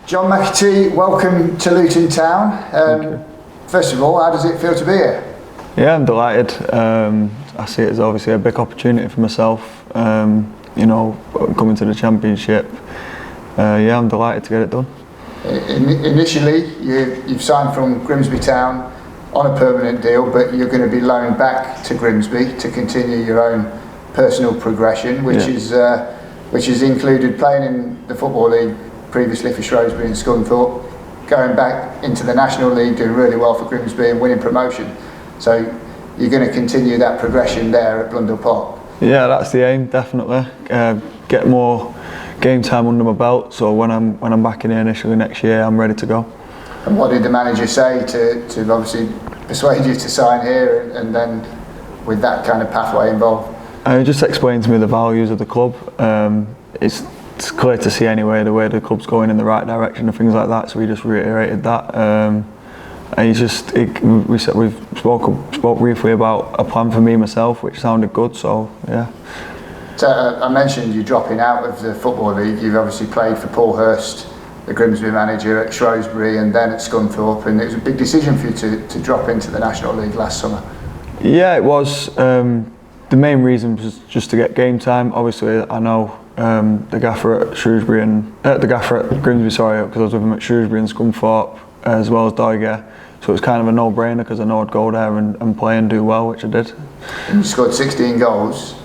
John McAtee, welcome to Luton Town. First of all, how does it feel to be here? Yeah, I'm delighted. I see it as obviously a big opportunity for myself. Coming to the Championship. Yeah, I'm delighted to get it done. Initially, you've signed from Grimsby Town on a permanent deal, but you're going to be loaned back to Grimsby to continue your own personal progression, which has included playing in the Football League previously for Shrewsbury and Scunthorpe, going back into the National League, doing really well for Grimsby and winning promotion. So you're going to continue that progression there at Blundell Park? Yeah, that's the aim, definitely. Get more game time under my belt, so when I'm back in here initially next year, I'm ready to go. And what did the manager say to obviously persuade you to sign here, and then with that kind of pathway involved? He just explained to me the values of the club. It's clear to see anyway the way the club's going in the right direction and things like that, so he just reiterated that. And we spoke briefly about a plan for me myself, which sounded good, so yeah. So I mentioned you dropping out of the Football League. You've obviously played for Paul Hurst, the Grimsby manager, at Shrewsbury and then at Scunthorpe, and it was a big decision for you to drop into the National League last summer. Yeah, it was. The main reason was just to get game time. Obviously, I know the gaffer at Shrewsbury and the gaffer at Grimsby, because I was with him at Shrewsbury and Scunthorpe, as well as Doiger. So it was kind of a no-brainer because I know I'd go there and play and do well, which I did. And you scored 16 goals,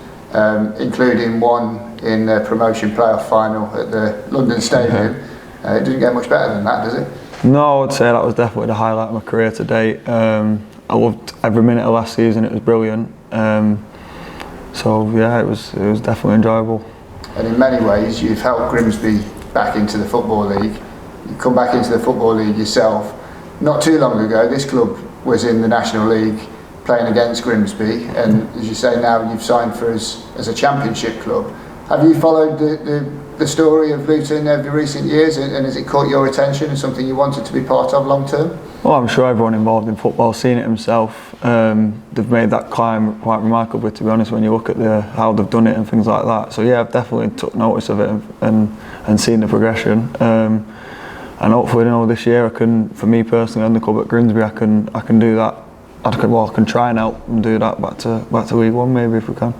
including one in the promotion playoff final at the London Stadium. It doesn't get much better than that, does it? No, I'd say that was definitely the highlight of my career to date. I loved every minute of last season. It was brilliant. So yeah, it was definitely enjoyable. And in many ways, you've helped Grimsby back into the Football League. You come back into the Football League yourself. Not too long ago, this club was in the National League playing against Grimsby, and as you say now, you've signed for us as a Championship club. Have you followed the story of Luton over recent years, and has it caught your attention and something you wanted to be part of long term? Well, I'm sure everyone involved in football has seen it himself. They've made that climb quite remarkably, to be honest, when you look at how they've done it and things like that. So yeah, I've definitely took notice of it and seen the progression. And hopefully, this year I can, for me personally and the club at Grimsby, I can do that. I can try and help and do that back to League One maybe if we can.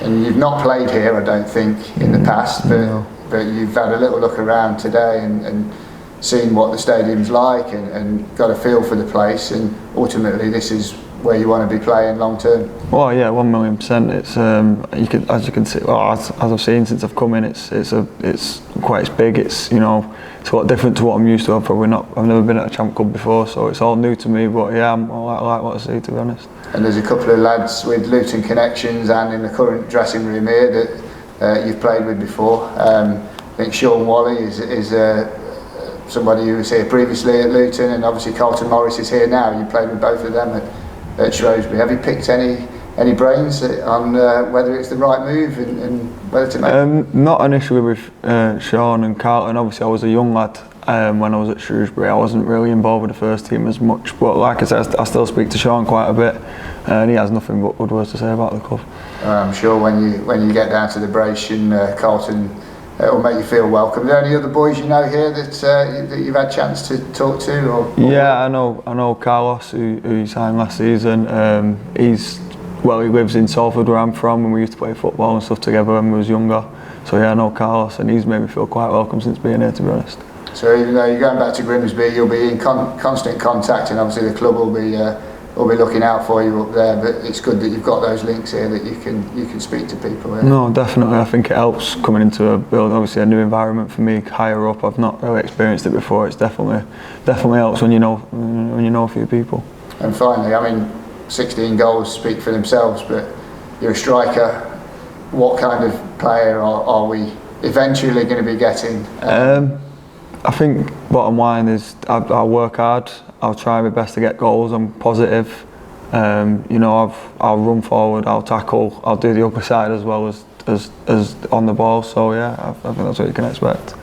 And you've not played here, I don't think, in the past, but you've had a little look around today and seen what the stadium's like and got a feel for the place, and ultimately this is where you want to be playing long term. Well, yeah, 1,000,000%. It's as you can see, as I've seen since I've come in, it's quite big. It's it's a lot different to what I'm used to. I've never been at a Champ Club before, so it's all new to me. But yeah, I like what I see, to be honest. And there's a couple of lads with Luton connections and in the current dressing room here that you've played with before. I think Sean Wally is somebody who was here previously at Luton, and obviously Carlton Morris is here now. You played with both of them at Shrewsbury. Have you picked any brains on whether it's the right move and whether to make? Not initially with Sean and Carlton. Obviously, I was a young lad when I was at Shrewsbury. I wasn't really involved with the first team as much, but like I said, I still speak to Sean quite a bit, and he has nothing but good words to say about the club. I'm sure when you get down to the Brace in Carlton, it will make you feel welcome. Are there any other boys you know here that you've had a chance to talk to? Or yeah, I know Carlos, who he signed last season. He lives in Salford, where I'm from, and we used to play football and stuff together when we was younger. So yeah, I know Carlos, and he's made me feel quite welcome since being here, to be honest. So even though you're going back to Grimsby, you'll be in constant contact, and obviously the club will be looking out for you up there. But it's good that you've got those links here that you can speak to people. Yeah? No, definitely. I think it helps coming into obviously a new environment for me, higher up. I've not really experienced it before. It's definitely helps when you know a few people. And finally, I mean, 16 goals speak for themselves, but you're a striker. What kind of player are we eventually going to be getting? I think bottom line is I'll work hard. I'll try my best to get goals. I'm positive. I'll run forward. I'll tackle. I'll do the other side as well as on the ball. So yeah, I think that's what you can expect.